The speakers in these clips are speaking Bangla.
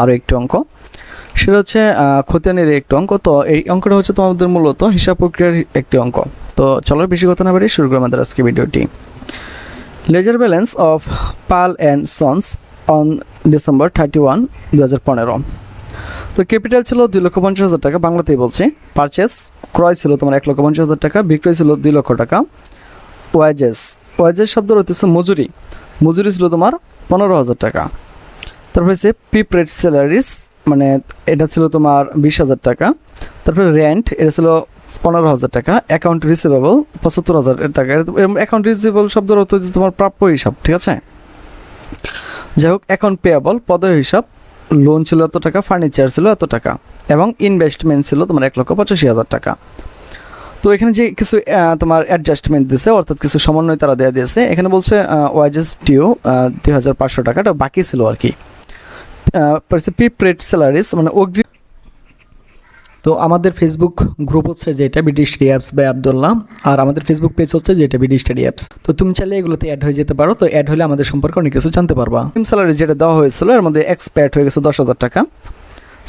আরও একটি অঙ্ক, সেটা হচ্ছে খতিয়ানের একটি অঙ্ক। তো এই অঙ্কটা হচ্ছে তোমাদের মূলত হিসাব প্রক্রিয়ার একটি অঙ্ক। তো চলো বেশি কথা না বাড়ি শুরু করি আমাদের আজকে ভিডিওটি। Ledger balance of Pal and sons on December 31, 2015। তো ক্যাপিটাল ছিল 2,50,000 টাকা, বাংলাতেই বলছি। পারচেস ক্রয় ছিল তোমার 1,50,000 টাকা, বিক্রয় ছিল 2 লক্ষ টাকা। ওয়াজেস শব্দের অর্থ হচ্ছে মজুরি, মজুরি ছিল তোমার 15,000 টাকা। তারপর হচ্ছে প্রিপেড স্যালারিস, মানে এটা ছিল তোমার 20,000 টাকা। তারপরে রেন্ট, এটা ছিল 15,000 টাকা। অ্যাকাউন্ট রিসিভেবল 75,000 টাকা। অ্যাকাউন্ট রিসিভেবল শব্দের অর্থ হচ্ছে তোমার প্রাপ্য হিসাব, ঠিক আছে। যাই হোক, অ্যাকাউন্ট পেয়াবল পদয় হিসাব, লোন ছিল এত টাকা, ফার্নিচার ছিল এত টাকা, এবং ইনভেস্টমেন্ট ছিল তোমার 1,85,000 টাকা। তো এখানে যে কিছু তোমার অ্যাডজাস্টমেন্ট দিয়েছে, অর্থাৎ কিছু সমন্বয় তারা দেওয়া দিয়েছে। এখানে বলছে ওয়াজেস ডিউ 2,500 টাকা, এটা বাকি ছিল আর কি। প্রিপেড স্যালারিস মানে অগ্রিম। তো আমাদের ফেসবুক গ্রুপ হচ্ছে যেটা BD study apps by Abdullah, আর আমাদের ফেসবুক পেজ হচ্ছে যেটা বিডি স্টাডি অ্যাপস। তো তুমি চাইলে এগুলোতে অ্যাড হয়ে যেতে পারো। তো অ্যাড হলে আমাদের সম্পর্কে অনেক কিছু জানতে পারবা। স্যালারি যেটা দেওয়া হয়েছিল এর মধ্যে এক্সপায়ার্ড হয়ে গেছে 10,000 টাকা।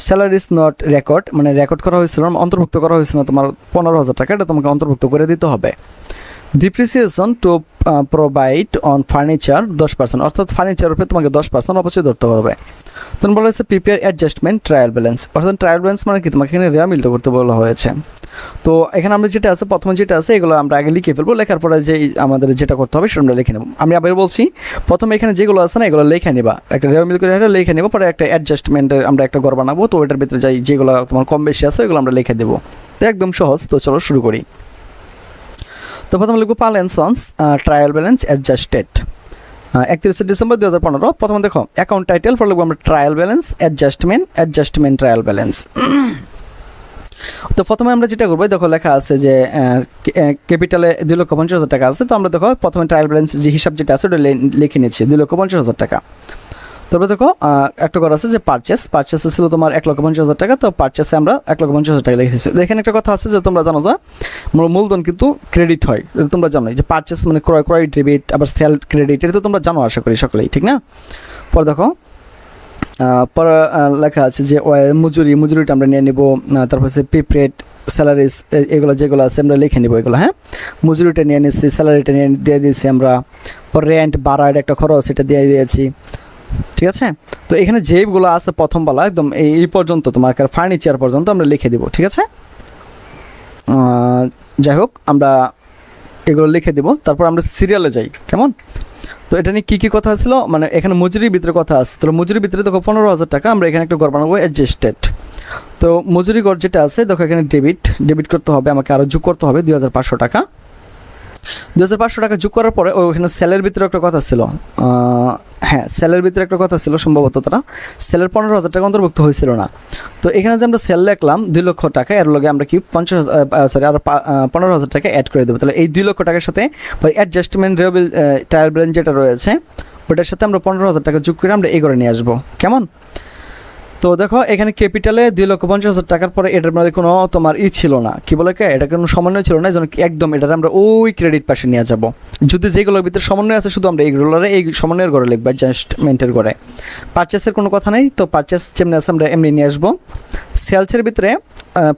স্যালারি ইজ নট রেকর্ড, মানে রেকর্ড করা হয়েছিল না, অন্তর্ভুক্ত করা হয়েছিল না তোমার 15,000 টাকা, এটা তোমাকে অন্তর্ভুক্ত করে দিতে হবে। Depreciation to provide on furniture 10%, অর্থাৎ ফার্নিচার উপরে তোমাকে 10% অবশ্যই ধরতে হবে। তখন বলা হয়েছে প্রিপেয়ার অ্যাডজাস্টমেন্ট ট্রায়াল ব্যালেন্স, অর্থাৎ ট্রায়াল ব্যালেন্স মানে কি তোমাকে এখানে রেয়ামিলটা করতে বলা হয়েছে। তো এখানে আমরা যেটা আছে, প্রথমে যেটা আছে এগুলো আমরা আগে লিখে ফেলবো, লেখার পরে যে আমাদের যেটা করতে হবে সেটা আমরা লিখে নেবো। আমি আবার বলছি, প্রথমে এখানে যেগুলো আছে না এগুলো লিখে নিবা, একটা রেয়ামিল করে লিখে নেবো, পরে একটা অ্যাডজাস্টমেন্টের আমরা একটা ঘর বানাবো। তো ওইটার ভিতরে যাই যেগুলো তোমার কম বেশি আছে ওইগুলো আমরা লিখে দেবো। তো একদম সহজ। তো চলো শুরু করি। তো প্রথমে লিখবো Pal and sons trial balance adjusted 31 December 2015। প্রথমে দেখো অ্যাকাউন্ট টাইটেল, পরে লিখবো আমরা trial balance adjustment trial balance. তো প্রথমে আমরা যেটা করবো, দেখো লেখা আছে যে ক্যাপিটালে 2,50,000 টাকা আছে। তো আমরা দেখো প্রথমে ট্রায়াল ব্যালেন্স যে হিসাব যেটা আছে ওটা লিখে নিচ্ছি 2,50,000 টাকা। তারপরে দেখো একটা করা আছে যে পারচেসে ছিল তোমার 1,50,000 টাকা। তো পারচেসে আমরা 1,50,000 টাকা লিখেছি। এখানে একটা কথা আছে যে তোমরা জানো যে মূলধন কিন্তু ক্রেডিট হয়, তোমরা জানো যে পারচেস মানে ক্রয় ডেবিট, আবার সেল ক্রেডিট, এটা তো তোমরা জানো আশা করি সকলেই, ঠিক না। পরে দেখো পরে লেখা আছে যে মজুরিটা আমরা নিয়ে নেব। তারপর হচ্ছে প্রিপেড স্যালারিস, এগুলো যেগুলো আছে আমরা লিখে নেবো এগুলো। হ্যাঁ, মজুরিটা নিয়ে নিচ্ছি, স্যালারিটা নিয়ে দিয়ে দিয়েছি আমরা। পর রেন্ট ভাড়া, এটা একটা খরচ, সেটা দিয়ে দিয়েছি, ঠিক আছে। তো এখানে যেগুলো আছে প্রথম বেলা একদম এই পর্যন্ত তোমার ফার্নিচার পর্যন্ত আমরা লিখে দিব, ঠিক আছে। যাই হোক, আমরা এগুলো লিখে দিব। তারপর আমরা সিরিয়ালে যাই, কেমন। তো এটা নিয়ে কী কথা ছিল, মানে এখানে মজুরির ভিতরে কথা আছে। তো মজুরির ভিতরে দেখো 15,000 টাকা, আমরা এখানে একটা ঘর বানাবো অ্যাডজাস্টেড। তো মজুরি ঘর যেটা আছে দেখো এখানে ডেবিট করতে হবে, আমাকে আরও যোগ করতে হবে 2,500 টাকা। 2,500 টাকা যোগ করার পরে ওখানে সেলের ভিতরে একটা কথা ছিল, হ্যাঁ সেলের ভিতরে একটা কথা ছিল, সম্ভবত তারা সেলের 15,000 টাকা অন্তর্ভুক্ত হয়েছিল না। তো এখানে যে আমরা সেল লিখলাম 2 লক্ষ টাকা, এর লগে আমরা কি 50,000 আর 15,000 টাকা অ্যাড করে দেবো। তাহলে এই 2 লক্ষ টাকার সাথে অ্যাডজাস্টমেন্ট ট্রায়াল ব্যালেন্স যেটা রয়েছে ওটার সাথে আমরা 15,000 টাকা যোগ করে আমরা এই করে নিয়ে আসবো, কেমন। তো দেখো এখানে ক্যাপিটালে 2,50,000 টাকার পরে এটার মধ্যে কোনো তোমার ছিল না, কি বলে এটা কোনো সমন্বয় ছিল না, যেন একদম এটা আমরা ওই ক্রেডিট পাশে নিয়ে যাব। যদি যেগুলোর ভিতরে সমন্বয় আছে শুধু আমরা এইগুলোরে এই সমন্বয়ের ঘরে লিখবো, অ্যাডজাস্টমেন্টের ঘরে। পারচেসের কোনো কথা নেই, তো পারচেস যেমনি আছে আমরা এমনি নিয়ে আসবো। সেলসের ভিতরে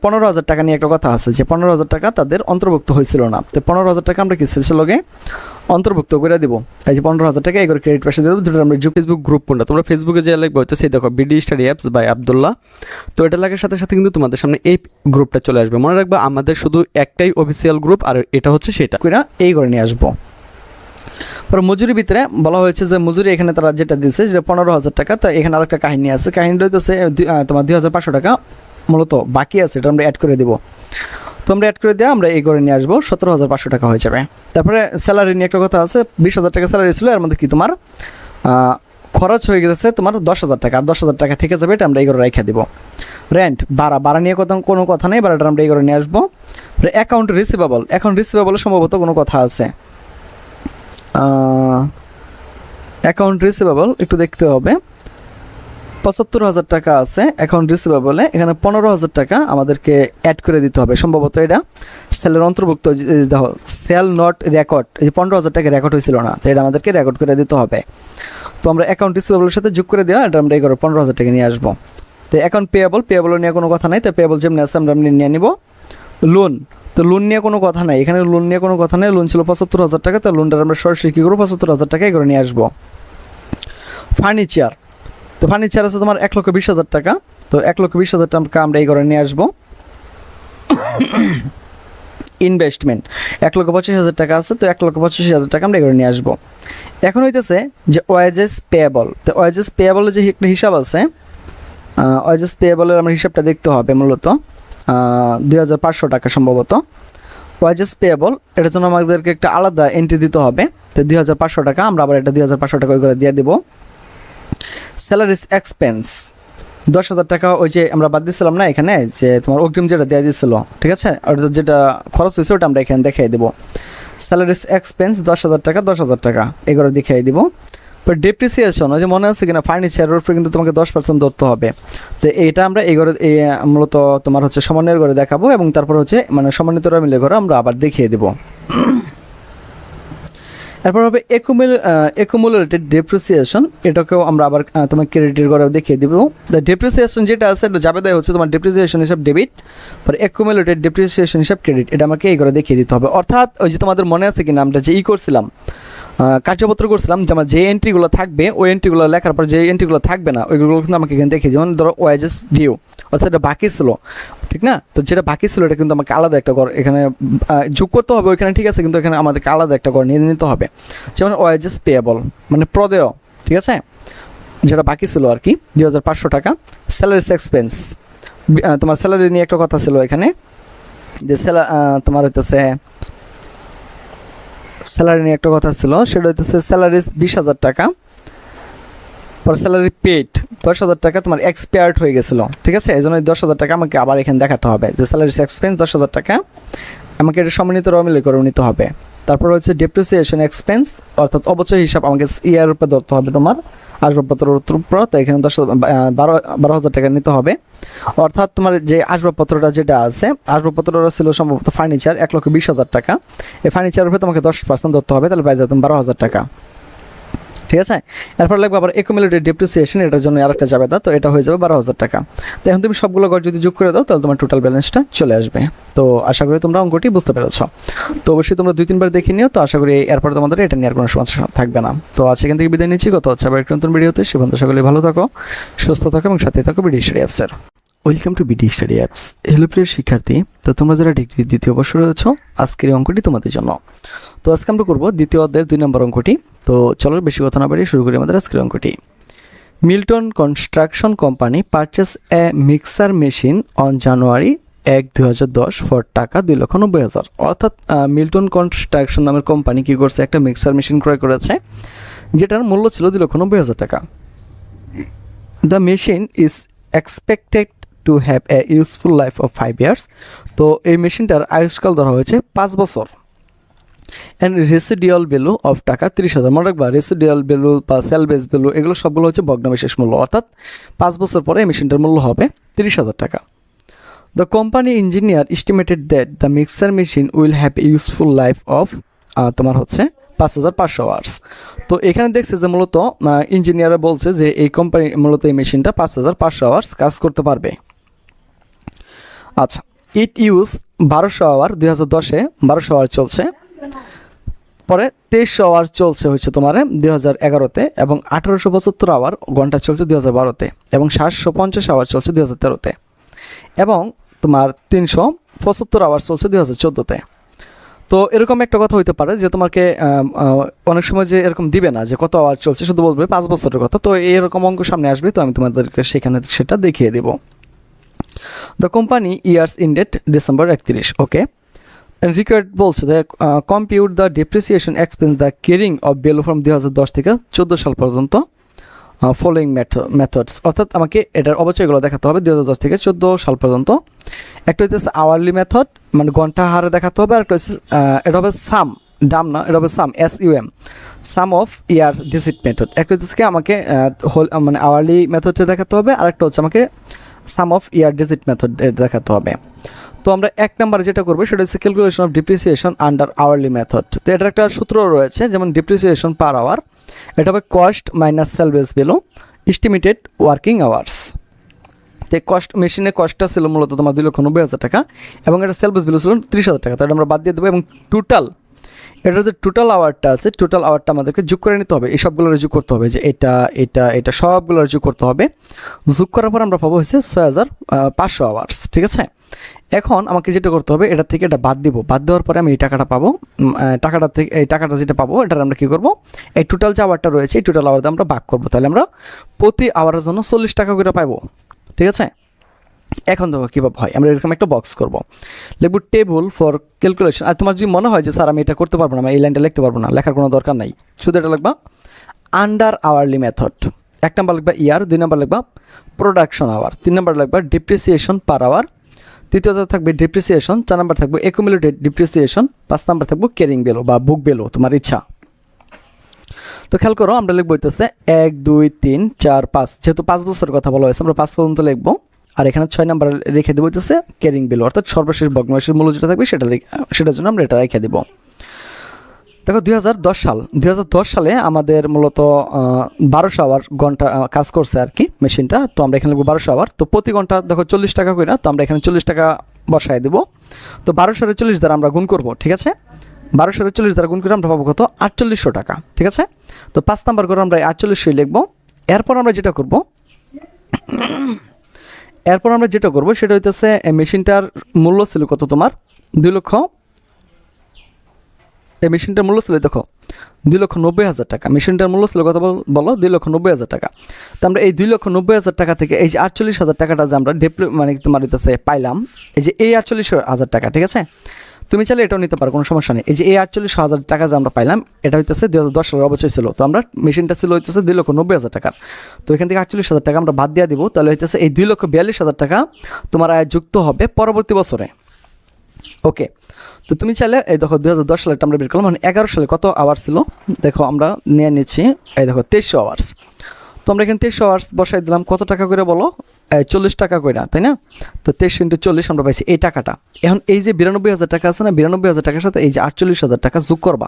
15,000 টাকা নিয়ে একটা কথা আছে যে 15,000 টাকা তাদের অন্তর্ভুক্ত হয়েছিল না। তো 15,000 টাকা আমরা কি সেলসের লগে অন্তর্ভুক্ত করে দেবো। তাই যে 15,000 টাকা এই করে ক্রেডিট পাশে দিয়ে দেবো। দুটো আমরা ফেসবুক গ্রুপ কোনটা, তোমরা ফেসবুকে যে লিখবো হচ্ছে সেই দেখো BD study apps by Abdullah. তো এটা লাগার সাথে সাথে কিন্তু তোমাদের সামনে এই গ্রুপটা চলে আসবে। মনে রাখবা আমাদের শুধু একটাই অফিসিয়াল গ্রুপ, আর এটা হচ্ছে সেটা করে এই করে নিয়ে আসবো। পরে মজুরির ভিতরে বলা হয়েছে যে মজুরি এখানে তারা যেটা দিয়েছে যেটা 15,000 টাকা। তো এখানে আরেকটা কাহিনী আছে, কাহিনীটা হচ্ছে তোমার 2,500 টাকা মূলত বাকি আছে, এটা আমরা অ্যাড করে দেবো। তো আমরা অ্যাড করে দিয়ে আমরা এই করে নিয়ে আসবো, 17,500 টাকা হয়ে যাবে। তারপরে স্যালারি নিয়ে একটা কথা আছে, 20,000 টাকা স্যালারি ছিল, এর মধ্যে কি তোমার খরচ হয়ে গেছে তোমার 10,000 টাকা, আর 10,000 টাকা থেকে যাবে, এটা আমরা এই করে রেখে দেবো। রেন্ট ভাড়া নিয়ে কোনো কথা নেই, ভাড়াটা আমরা এই করে নিয়ে আসবো। অ্যাকাউন্ট রিসিভেবল সম্ভবত কোনো কথা আছে, অ্যাকাউন্ট রিসিভেবল একটু দেখতে হবে। 75,000 টাকা আছে অ্যাকাউন্ট রিসিভেবলে, এখানে 15,000 টাকা আমাদেরকে অ্যাড করে দিতে হবে। সম্ভবত এটা সেলের অন্তর্ভুক্ত, দেখো সেল নট রেকর্ড, এই যে 15,000 টাকা রেকর্ড হয়েছিল না, তো এটা আমাদেরকে রেকর্ড করে দিতে হবে। তো আমরা অ্যাকাউন্ট রিসিভেবলের সাথে যোগ করে দেওয়া এটা আমরা 15,000 টাকা নিয়ে আসবো। তো অ্যাকাউন্ট পেয়েবল নিয়ে কোনো কথা নাই, তো পেয়েবল যেমনি আছে আমরা নিয়ে নিব। লোন, তো লোন নিয়ে কোনো কথা নাই, এখানে লোন নিয়ে কোনো কথা নেই। লোন ছিল 75,000 টাকা, তো লোনটা আমরা সরাসরি কী করবো 75,000 টাকা করে নিয়ে আসবো। ফার্নিচার, তো ফার্নিচার আছে তোমার 1,20,000 টাকা, তো 1,20,000 টাকা আমরা এই করে নিয়ে আসবো। ইনভেস্টমেন্ট 1,25,000 টাকা আছে, তো 1,25,000 টাকা আমরা এগুলো নিয়ে আসবো। এখন হইতেছে যে ওয়াজেস পেয়েবল, তো ওয়াজেস পেয়েবলের যে একটা হিসাব আছে, ওয়াজেস পেয়েবলের আমার হিসাবটা দেখতে হবে মূলত 2,500 টাকা সম্ভবত। ওয়াজেস পেয়েবল এটার জন্য আমাদেরকে একটা আলাদা এন্ট্রি দিতে হবে, তো 2,500 টাকা আমরা আবার এটা 2,500 টাকা করে দিয়ে দেবো। স্যালারিস এক্সপেন্স 10,000 টাকা ওই যে আমরা বাদ দিয়েছিলাম না এখানে, যে তোমার অগ্রিম যেটা দেওয়া দিয়েছিল, ঠিক আছে, ওটা যেটা খরচ হয়েছে ওটা আমরা এখানে দেখিয়ে দেবো। স্যালারিস এক্সপেন্স 10,000 টাকা 10,000 টাকা এগুলো দেখিয়ে দিব। তো ডেপ্রিসিয়েশন, ওই যে মনে আছে কিনা ফার্নিচারের উপরে কিন্তু তোমাকে 10% ধরতে হবে, তো এইটা আমরা এই ঘরে মূলত তোমার হচ্ছে সমন্বয়ের ঘরে দেখাবো, এবং তারপর হচ্ছে মানে সমন্বিতরা মিলে ঘরে আমরা আবার দেখিয়ে দেবো। এরপর হবে একুমুলেটেড ডেপ্রিসিয়েশন, এটাকেও আমরা আবার তোমার ক্রেডিটের ঘরে দেখিয়ে দেবো। ডেপ্রিসিয়েশন যেটা আছে এটা যাবে দেয় হচ্ছে তোমার ডেপ্রিসিয়েশন হিসাব ডেবিট, পর একুমুলেটেড ডেপ্রিসিয়েশন হিসাব ক্রেডিট, এটা আমাকে এই ঘরে দেখিয়ে দিতে হবে। অর্থাৎ ওই যে তোমাদের মনে আছে কিনা আমরা যে করছিলাম কার্যপত্র করছিলাম, যে আমার যে এন্ট্রিগুলো থাকবে ওই এন্ট্রিগুলো লেখার পর যে এন্ট্রিগুলো থাকবে না ওইগুলো কিন্তু আমাকে এখানে দেখিয়ে, যেমন ধরো ওয়াজেস ডিউ, অর্থাৎ এটা বাকি ছিল, ঠিক না, তো যেটা বাকি ছিল এটা কিন্তু আমাকে আলাদা একটা ঘর এখানে যোগ করতে হবে ওইখানে, ঠিক আছে, কিন্তু এখানে আমাদেরকে আলাদা একটা ঘর নিয়ে নিতে হবে। যেমন ওয়াজেস পেয়েবল মানে প্রদেয়, ঠিক আছে, যেটা বাকি ছিল আর কি 2,500 টাকা। স্যালারিস এক্সপেন্স, তোমার স্যালারি নিয়ে একটা কথা ছিল এখানে, যে তোমার হইতেছে স্যালারি নিয়ে একটা কথা ছিল, সেটা হইতেছে স্যালারিস 20,000 টাকা, পর স্যালারি পেড 10,000 টাকা তোমার এক্সপায়ার্ড হয়ে গেছিলো, ঠিক আছে, এই জন্য 10,000 টাকা আমাকে আবার এখানে দেখাতে হবে, যে স্যালারিস এক্সপেন্স 10,000 টাকা আমাকে এটা সম্মানিত রমিলে করে নিতে হবে। তারপর হচ্ছে ডেপ্রিসিয়েশন এক্সপেন্স, অর্থাৎ অবচয় হিসাব আমাকে ইয়ার উপরে ধরতে হবে তোমার আসবাবপত্রের উপর, তো এখানে 12,000 টাকা নিতে হবে। অর্থাৎ তোমার যে আসবাবপত্রটা যেটা আছে, আসবাবপত্রটা ছিল সম্ভবত ফার্নিচার 1,20,000 টাকা, এই ফার্নিচারের উপরে তোমাকে 10% ধরতে হবে, তাহলে পাই যাবে 12,000 টাকা, ঠিক আছে। এরপর লাগবে আবার একুমুলেটেড ডেপ্রিসিয়েশন, এটার জন্য আরেকটা যাবে, তো এটা হয়ে যাবে 12,000 টাকা। তো এখন তুমি সবগুলো ঘর যদি যোগ করে দাও তাহলে তোমার টোটাল ব্যালেন্সটা চলে আসবে। তো আশা করি তোমরা অঙ্কটি বুঝতে পেরেছ। তো অবশ্যই তোমরা 2-3 বার দেখে নিও, তো আশা করি এরপর তোমাদের এটা নিয়ে আর কোনো সমস্যা থাকবে না। তো আজ এখান থেকে বিদায় নিচ্ছি, কথা হচ্ছে আবার একটা নতুন ভিডিওতে। সে পর্যন্ত সকলে ভালো থাকো, সুস্থ থাকো এবং সাথে থাকো বিডি স্টাডি অ্যাপসের। Welcome to BD study apps. Hello প্রিয় শিক্ষার্থী, তো তোমরা যারা ডিগ্রি দ্বিতীয় বর্ষে রয়েছ, আজকের এই অঙ্কটি তোমাদের জন্য। তো আজকে আমরা করবো দ্বিতীয় অধ্যায়ের 2 নম্বর অঙ্কটি। তো চলো বেশি কথা না বাড়িয়ে শুরু করি আমাদের আজকের অঙ্কটি। Milton construction company purchase A mixer machine on January 1, 2010 for টাকা 2,90,000। অর্থাৎ মিল্টন কনস্ট্রাকশন নামের কোম্পানি কী করছে, একটা মিক্সার মেশিন ক্রয় করেছে যেটার মূল্য ছিল 2,90,000 টাকা। The machine is expected to have a useful life of 5 years। তো এই মেশিনটার আয়ুষ্কাল ধরা হয়েছে 5 বছর। অ্যান্ড রেসিডিয়াল ভ্যালু অফ টাকা 30,000। মনে রাখবা রেসিডিয়াল ভ্যালু বা সেলভেজ ভ্যালু এগুলো সবগুলো হচ্ছে ভগ্নাবশেষ মূল্য, অর্থাৎ 5 বছর পরে এই মেশিনটার মূল্য হবে 30,000 টাকা। The company engineer estimated that the mixer machine will have a useful life of তোমার হচ্ছে 5,500 আওয়ার্স। তো এখানে দেখছে যে মূলত ইঞ্জিনিয়াররা বলছে যে এই কোম্পানি মূলত এই মেশিনটা 5,500 আওয়ার্স কাজ করতে পারবে। আচ্ছা, ইট ইউজ 1200 আওয়ার, 2010-এ 1200 আওয়ার চলছে, পরে 2300 আওয়ার চলছে হচ্ছে তোমার 2011-তে, এবং 1875 আওয়ার ঘন্টা চলছে 2012-তে, এবং 750 আওয়ার চলছে 2013-তে, এবং তোমার 375 আওয়ার চলছে 2014-তে। তো এরকম একটা কথা হইতে পারে যে তোমাকে অনেক সময় যে এরকম দিবে না যে কত আওয়ার চলছে, শুধু বলবে 5 বছরের কথা। তো এরকম অঙ্ক সামনে আসবে, তো আমি তোমাদেরকে সেখানে সেটা দেখিয়ে দেবো। The company years ended December 31, okay. Required বলছে যে compute the depreciation expense the caring of value from 2010 থেকে 14 সাল পর্যন্ত ফলোয়িং মেথডস। অর্থাৎ আমাকে এটার অবচয়গুলো দেখাতে হবে 2010 থেকে 14 সাল পর্যন্ত। একটা হচ্ছে আওয়ারলি মেথড, মানে ঘন্টা হারে দেখাতে হবে, আর একটা হচ্ছে এটা হবে সাম, ডাম না, এটা হবে সাম, SUM, some of year digit method. একটা হচ্ছে আমাকে মানে আওয়ারলি মেথডটা দেখাতে হবে, আর একটা হচ্ছে আমাকে সাম অফ ইয়ার ডিজিট মেথড দেখাতে হবে। তো আমরা 1 নাম্বার যেটা করবো সেটা হচ্ছে calculation of depreciation under hourly method. তো এটার একটা সূত্র রয়েছে, যেমন ডিপ্রিসিয়েশন পার আওয়ার, এটা হবে cost minus সেলভেজ value estimated working hours. তো কস্ট, মেশিনের কস্টটা ছিল মূলত তোমার 2,90,000 টাকা এবং এটা সেলভেজ ভ্যালু ছিল 30,000 টাকা। তো এটা আমরা বাদ দিয়ে দেবো এবং টোটাল, এটা যে টোটাল আওয়ারটা আছে, টোটাল আওয়ারটা আমাদেরকে যোগ করে নিতে হবে, এই সবগুলোর যোগ করতে হবে, যে এটা এটা এটা সবগুলোর যোগ করতে হবে। যোগ করার পর আমরা পাবো হচ্ছে 6,500 আওয়ার্স। ঠিক আছে, এখন আমাকে যেটা করতে হবে, এটা থেকে এটা বাদ দিব, বাদ দেওয়ার পরে আমি এই টাকাটা পাবো। টাকাটা থেকে এই টাকাটা যেটা পাবো এটার আমরা কী করবো, এই টোটাল যে আওয়ারটা রয়েছে এই টোটাল আওয়ারটা আমরা ভাগ করবো, তাহলে আমরা প্রতি আওয়ারের জন্য 40 টাকা করে পাবো। ঠিক আছে, এখন দেখো কীভাবে হয়, আমরা এরকম একটা বক্স করবো, লিখবো টেবল ফর ক্যালকুলেশন। আর তোমার যদি মনে হয় যে স্যার আমি এটা করতে পারবো না, আমি এই লাইনটা লিখতে পারবো না, লেখার কোনো দরকার নাই, শুধু এটা লিখবা আন্ডার আওয়ারলি মেথড। 1 নাম্বার লিখবা ইয়ার, 2 নাম্বার লিখবা প্রোডাকশন আওয়ার, 3 নাম্বার লিখবা ডিপ্রিসিয়েশন পার আওয়ার, তৃতীয়ত থাকবে ডিপ্রিসিয়েশন, 4 নাম্বার থাকবে অ্যাকুমুলেটেড ডিপ্রিসিয়েশন, 5 নাম্বার থাকবে ক্যারিং ভ্যালু বা বুক ভ্যালু, তোমার ইচ্ছা। তো খেয়াল করো, আমরা লিখবো হইতেছে 1 2 3 4 5, যেহেতু 5 বছরের কথা বলা হয়েছে আমরা 5 পর্যন্ত লিখবো। আর এখানে 6 নাম্বার রেখে দেবো হইতেছে ক্যারিং ভ্যালু, অর্থাৎ সর্বশেষ ভগ্নাংশের মূল্য যেটা থাকবে সেটার জন্য আমরা এটা রেখে দেবো। দেখো 2010 সালে আমাদের মূলত 1200 আওয়ার ঘন্টা কাজ করছে আর কি মেশিনটা। তো আমরা এখানে লিখবো 1200 আওয়ার। তো প্রতি ঘন্টা দেখো 40 টাকা করে না, তো আমরা এখানে 40 টাকা বসায় দেবো। তো 1200 40 দ্বারা আমরা গুণ করবো। ঠিক আছে, 1200 40 দ্বারা গুণ করে আমরা পাবো কত, 4800 টাকা। ঠিক আছে, তো 5 নাম্বার করে আমরা 4800 লিখবো। এরপর আমরা যেটা করবো সেটা হইতেছে মেশিনটার মূল্য ছিল কত, তোমার 2 লক্ষ, এই মেশিনটার মূল্য ছিল দেখো 2,90,000 টাকা। মেশিনটার মূল্য ছিল কত বলো, 2,90,000 টাকা। তো আমরা এই 2,90,000 টাকা থেকে এই যে 48,000 টাকাটা যে আমরা মানে তোমার হইতেছে পাইলাম, এই যে এই 48,000 টাকা, ঠিক আছে, তুমি চাইলে এটাও নিতে পারো, কোনো সমস্যা নেই। এই যে এই 48,000 টাকা যে আমরা পাইলাম, এটা হইতেছে 2010 সালের অবশ্যই ছিল। তো আমরা মেশিনটা ছিল হইতেছে 2,90,000 টাকার। তো এখান থেকে 48,000 টাকা আমরা বাদ দিয়ে দিব, তাহলে হইতেছে এই 2,42,000 টাকা তোমার আয় যুক্ত হবে পরবর্তী বছরে। ওকে, তো তুমি চাইলে এই দেখো 2010 সালেরটা আমরা বের করলাম, মানে 11 সালে কত আওয়ার ছিল দেখো, আমরা নিয়ে নিচ্ছি এই দেখো 2300 আওয়ার্স। তো আমরা এখানে 2300 আওয়ার্স বসাই দিলাম, কত টাকা করে বলো, 40 টাকা করে, তাই না? তো 2300 × 40 আমরা পাইছি এই টাকাটা। এখন এই যে 92,000 টাকা আছে না, 92,000 টাকার সাথে এই যে 48,000 টাকা যোগ করবা,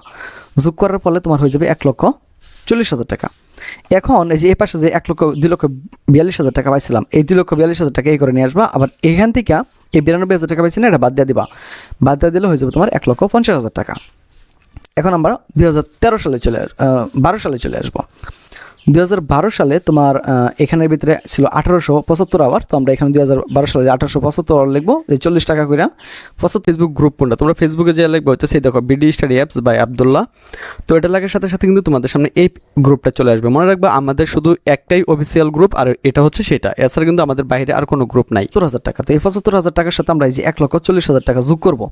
যোগ করার ফলে তোমার হয়ে যাবে 1,40,000 টাকা। এখন এই যে এই পাশে যে 2,42,000 টাকা পাইছিলাম, এই 2,42,000 টাকা এই করে নিয়ে আসবা, আবার এখান থেকে এই 92,000 টাকা পাইছি না, এটা বাদ দিয়ে দিবা, বাদ দিয়ে দিলে হয়ে যাবে তোমার 1,50,000 টাকা। এখন আমরা 2012 সালে চলে আসবো। 2012 সালে তোমার এখানের ভিতরে ছিল 1875 আওয়ার। তো আমরা এখানে 2012 সালে 1875 আওয়ার লিখবো, এই 40 টাকা করে 75। ফেসবুক গ্রুপ কোনটা, তোমরা ফেসবুকে যে লিখবো হচ্ছে সেই দেখো BD study apps by Abdullah. তো এটা লাগার সাথে সাথে কিন্তু তোমাদের সামনে এই গ্রুপটা চলে আসবে। মনে রাখবা আমাদের শুধু একটাই অফিসিয়াল গ্রুপ, আর এটা হচ্ছে সেটা, এছাড়া কিন্তু আমাদের বাইরে আর কোনো গ্রুপ নাই। 70,000 টাকা, তো এই 75,000 টাকার সাথে আমরা এই যে 1,40,000 টাকা যোগ করবো,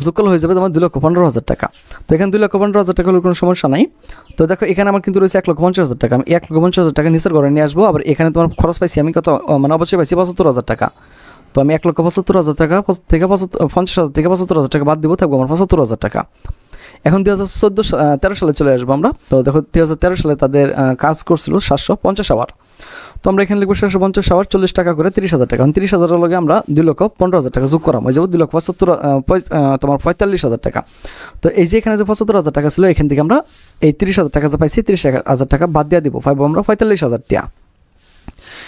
যোগ করলে হয়ে যাবে তোমার 2,15,000 টাকা। তো এখানে 2,15,000 টাকা হলে কোনো সমস্যা নাই। তো দেখো এখানে আমার কিন্তু রয়েছে 1,50,000 টাকা, আমি 1,50,000 টাকা নিচের ঘরে নিয়ে আসবো। আবার এখানে তোমার খরচ পাইছি আমি কত, মানে অবশ্যই পাইছি 75,000 টাকা। তো আমি 1,75,000 টাকা থেকে 50,000 থেকে 75,000 টাকা বাদ দিব, থাকবো আমার 75,000 টাকা। এখন 2013 সালে চলে আসবো আমরা। তো দেখো 2013 সালে তাদের কাজ করছিল 750 আওয়ার। তো আমরা এখানে লিখবো 750 আওয়ার, 40 টাকা করে 30,000 টাকা। 30,000 লগে আমরা 2,15,000 টাকা যোগ করাম, হয়ে যাবো 2,75,000 টাকা। তো এই যে এখানে যে 75,000 টাকা ছিল, এখান থেকে আমরা এই 30,000 টাকা যে পাইছি 30,000 টাকা বাদ দিয়ে দিব, পাইবো আমরা 45,000 টাকা।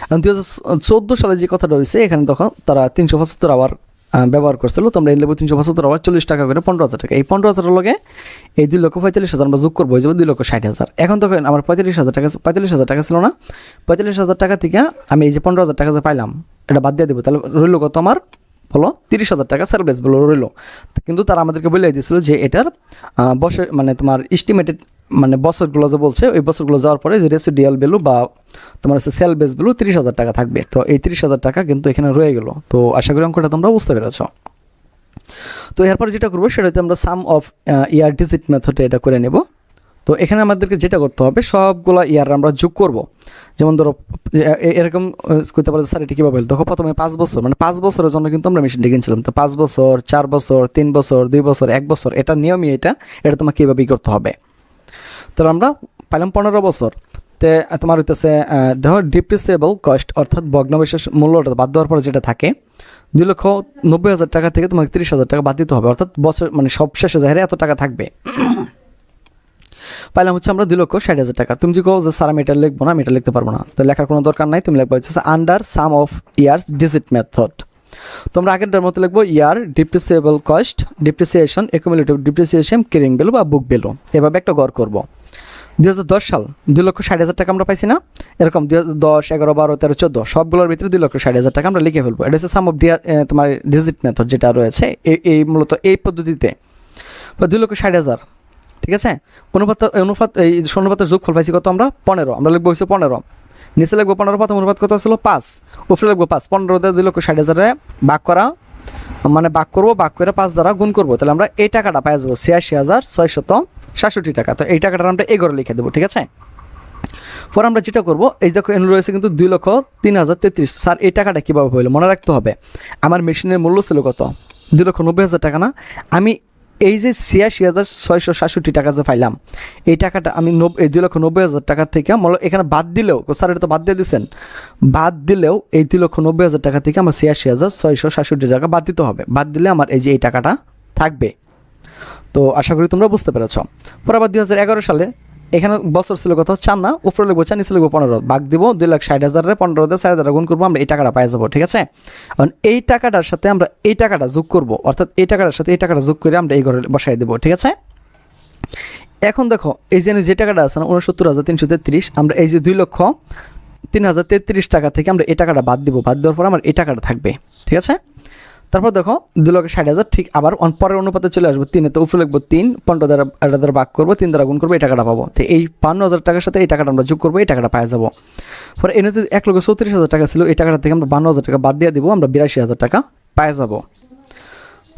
এখন 2014 সালে যে কথাটা হয়েছে, এখানে তখন তারা 375 আওয়ার ব্যবহার করছিল। তো আমরা এই লিখবো 375 আওয়ার, 40 টাকা করে 15,000 টাকা। এই 15,000 লগে এই 2,45,000 আমরা যোগ করবো, হয়ে যাবে 2,60,000। এখন তখন আমার 45,000 টাকা ছিল না, 45,000 টাকা থেকে আমি এই যে 15,000 টাকা যে পাইলাম এটা বাদ দিয়ে দেবো, তাহলে রইল কত আমার বলো, 30,000 টাকা সার্ভিস বলো রইল। কিন্তু তারা আমাদেরকে বলে দিয়েছিল যে এটার বছর মানে তোমার এস্টিমেটেড মানে বছরগুলো যে বলছে, ওই বছরগুলো যাওয়ার পরে যে রেসিডিয়াল ভ্যালু বা তোমার হচ্ছে সেল বেস ভ্যালু 30,000 টাকা থাকবে। তো এই 30,000 টাকা কিন্তু এখানে রয়ে গেল। তো আশা করি অঙ্কটা তোমরা বুঝতে পেরেছ। তো এরপর যেটা করবো সেটা হচ্ছে আমরা সাম অফ ইয়ার ডিজিট মেথডে এটা করে নেব। তো এখানে আমাদেরকে যেটা করতে হবে, সবগুলো ইয়ার আমরা যোগ করব। যেমন ধরো এরকম করতে পারো, স্যার এটা কীভাবে, দেখো প্রথমে 5 বছর, মানে 5 বছরের জন্য কিন্তু আমরা মেশিনটা কিনছিলাম। তো 5 বছর, 4 বছর, 3 বছর, 2 বছর, 1 বছর, এটা নিয়মই, এটা তোমাকে কীভাবেই করতে হবে। তাহলে আমরা পাইলাম 15 বছর। তে তোমার হইতেছে দেখো ডিপ্রিসিয়েবল কস্ট অর্থাৎ ভগ্নাবশেষ মূল্যটা বাদ দেওয়ার পরে যেটা থাকে 2,90,000 টাকা থেকে তোমাকে 30,000 টাকা বাদ দিতে হবে, অর্থাৎ বছর মানে সব শেষে যাহারে এত টাকা থাকবে। পাইলাম হচ্ছে আমরা 2,60,000 টাকা। তুমি যে কো যে স্যার আমি এটা লিখবো না, আমি এটা লিখতে পারবো না, তো লেখার কোনো দরকার নাই, তুমি লিখবো হচ্ছে under sum of years digit method. তোমরা আগেরটার মতো লিখবো year depreciable cost depreciation accumulative depreciation carrying value বা বুক ভ্যালু, এভাবে একটা গড় করবো। 2010 সাল 2,60,000 টাকা আমরা পাইছি না, এরকম 2010, 11, 12, 13, 14 সবগুলোর ভিতরে 2,60,000 টাকা আমরা লিখে ফেলবো। এটা হচ্ছে সাম অফ তোমার ডিজিট মেথড যেটা রয়েছে এই মূলত এই পদ্ধতিতে 2,60,000, ঠিক আছে। অনুপাত এই অনুপাতের যোগফল পাইছি কত আমরা 15, আমরা লিখবো হচ্ছে 15, নিচে লিখবো 15, প্রথম অনুপাত কত ছিল 5, উপরে লিখবো 5, 15 দিয়ে 2,60,000 ভাগ করা মানে ভাগ করবো, ভাগ করে 5 দ্বারা গুণ করবো, তাহলে আমরা এই টাকাটা পাই যাবো 86,667 টাকা। তো এই টাকাটা আমরা এই ঘরে লিখে দেবো, ঠিক আছে। পরে আমরা যেটা করবো, এই দেখো এখানে রয়েছে কিন্তু 2,03,033। স্যার এই টাকাটা কীভাবে হইলো? মনে রাখতে হবে আমার মেশিনের মূল্য ছিল কত 2,90,000 টাকা না, আমি এই যে 86,667 টাকা যে পাইলাম এই টাকাটা আমি এই 2,90,000 টাকা থেকে এখানে বাদ দিলেও, স্যার এটা তো বাদ দিয়ে দিচ্ছেন, বাদ দিলেও এই 2,90,000 টাকা থেকে আমার 86,667 টাকা বাদ দিতে হবে, বাদ দিলে আমার এই যে এই টাকাটা থাকবে। তো আশা করি তোমরা বুঝতে পেরেছ। পরে আবার 2011 সালে এখানে বছর ছিল কত 4 না, উপরে লিখবো 4, নিচে লিখবো 15, ভাগ দিব 2,60,000 15 দিয়ে 4,000 গুণ করবো, আমরা এই টাকাটা পাই যাবো, ঠিক আছে। কারণ এই টাকাটার সাথে আমরা এই টাকাটা যোগ করবো, অর্থাৎ এই টাকাটার সাথে এই টাকাটা যোগ করে আমরা এই ঘরে বসাই দেবো, ঠিক আছে। এখন দেখো এই যে টাকাটা আছে না 69,333, আমরা এই যে 2,03,033 টাকা থেকে আমরা এই টাকাটা বাদ দিব, বাদ দেওয়ার পর আমার এই টাকাটা থাকবে, ঠিক আছে। তারপর দেখো 2,60,000 ঠিক আবার পরের অনুপাতে চলে আসবো 3, তো উপরে লিখবো 3, 15 দ্বারা ভাগ করবো, 3 দ্বারা গুণ করবো, এই টাকাটা পাবো। তো এই 52,000 টাকার সাথে এই টাকাটা আমরা যোগ করবো, এই টাকাটা পাওয়া যাবো। পরে এনে যদি 1,34,000 টাকা ছিল, এই টাকাটা থেকে আমরা 52,000 টাকা বাদ দিয়ে দিব, আমরা 82,000 টাকা পাওয়া যাবো।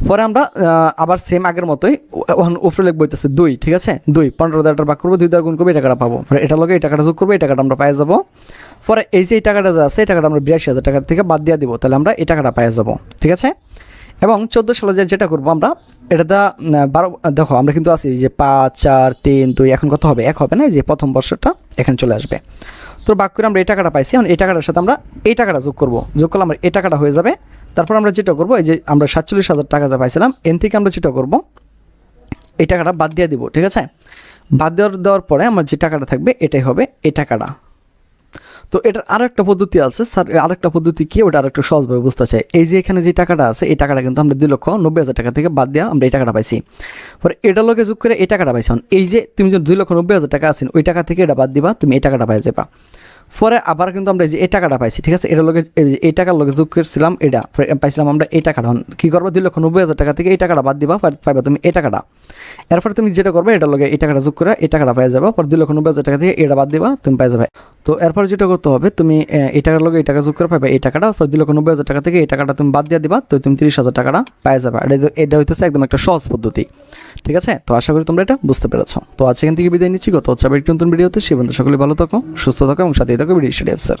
পরে আমরা আবার সেম আগের মতোই উপরে লিখবো হইতেছে 2, ঠিক আছে। 2, 15 দ্বারা ভাগ করবো, 2 দ্বারা গুণ করবো, এই টাকাটা পাবো। পরে এটা লগে এই টাকাটা যোগ করবো, এই টাকাটা আমরা পাওয়া যাবো। পরে এই যে এই টাকাটা যা আছে এই টাকাটা আমরা 82,000 টাকা থেকে বাদ দিয়ে দিব, তাহলে আমরা এই টাকাটা পাওয়া যাবো, ঠিক আছে। এবং 14 সালে যেটা করবো আমরা এটা 12, দেখো আমরা কিন্তু আছি যে 5, 4, 3, 2, এখন কত হবে 1 হবে না, যে প্রথম বর্ষটা এখানে চলে আসবে। তো ভাগ করে আমরা এই টাকাটা পাইছি, এখন এই টাকাটার সাথে আমরা এই টাকাটা যোগ করবো, যোগ করলে আমরা এই টাকাটা হয়ে যাবে। তারপর আমরা যেটা করবো এই যে আমরা 47,000 টাকা যা পাইছিলাম এন থেকে আমরা যেটা করবো এই টাকাটা বাদ দিয়ে দিব, ঠিক আছে। বাদ দেওয়ার পরে আমার যে টাকাটা থাকবে এটাই হবে এই টাকাটা। তো এটার আরও একটা পদ্ধতি আছে স্যার, আরেকটা পদ্ধতি কি ওটা আরেকটু সহজভাবে বুঝতে চাই। এই যে এখানে যে টাকাটা আছে এই টাকাটা কিন্তু আমরা 2,90,000 টাকা থেকে বাদ দেওয়া আমরা এই টাকাটা পাইছি, পরে এটা লোকে যোগ করে এই টাকাটা পাইছি। এই যে তুমি যে 2,90,000 টাকা আছেন ওই টাকা থেকে এটা বাদ দিবা, তুমি এই টাকাটা পাই যাবা। পরে আবার কিন্তু আমরা এই যে এই টাকাটা পাইছি, ঠিক আছে, এটা লোকে এই টাকার লোকে যোগ করেছিলাম, এটা পাইছিলাম আমরা এই টাকাটা। কী করবো 2,90,000 টাকা থেকে এই টাকাটা বাদ দিবা, পাইবা তুমি এই টাকাটা। এরপরে তুমি যেটা করবে এটা লোকে এই টাকাটা যোগ করে এই টাকাটা পাই যাবে, পর 2,90,000 টাকা থেকে এটা বাদ দিবা, তুমি পাই যাবে। তো এরপর যেটা করতে হবে তুমি এই টাকার লোকে এই টাকা যোগ করে পাইবা এই টাকাটা, পর 2,90,000 টাকা থেকে এই টাকাটা তুমি বাদ দিয়ে দিবা, তো তুমি 30,000 টাকাটা পাই যাবে। এটা হইতেছে একদম একটা সহজ পদ্ধতি, ঠিক আছে। তো আশা করি তোমরা এটা বুঝতে পেরেছো। তো আজকে এখান থেকে বিদায় নিচ্ছি, গত হচ্ছে আবার একটি নতুন ভিডিওতে। সে বন্ধু সকলে ভালো থাকো, সুস্থ থাকো এবং সাথে থাকো ভিডিও স্টাডি অফিসার।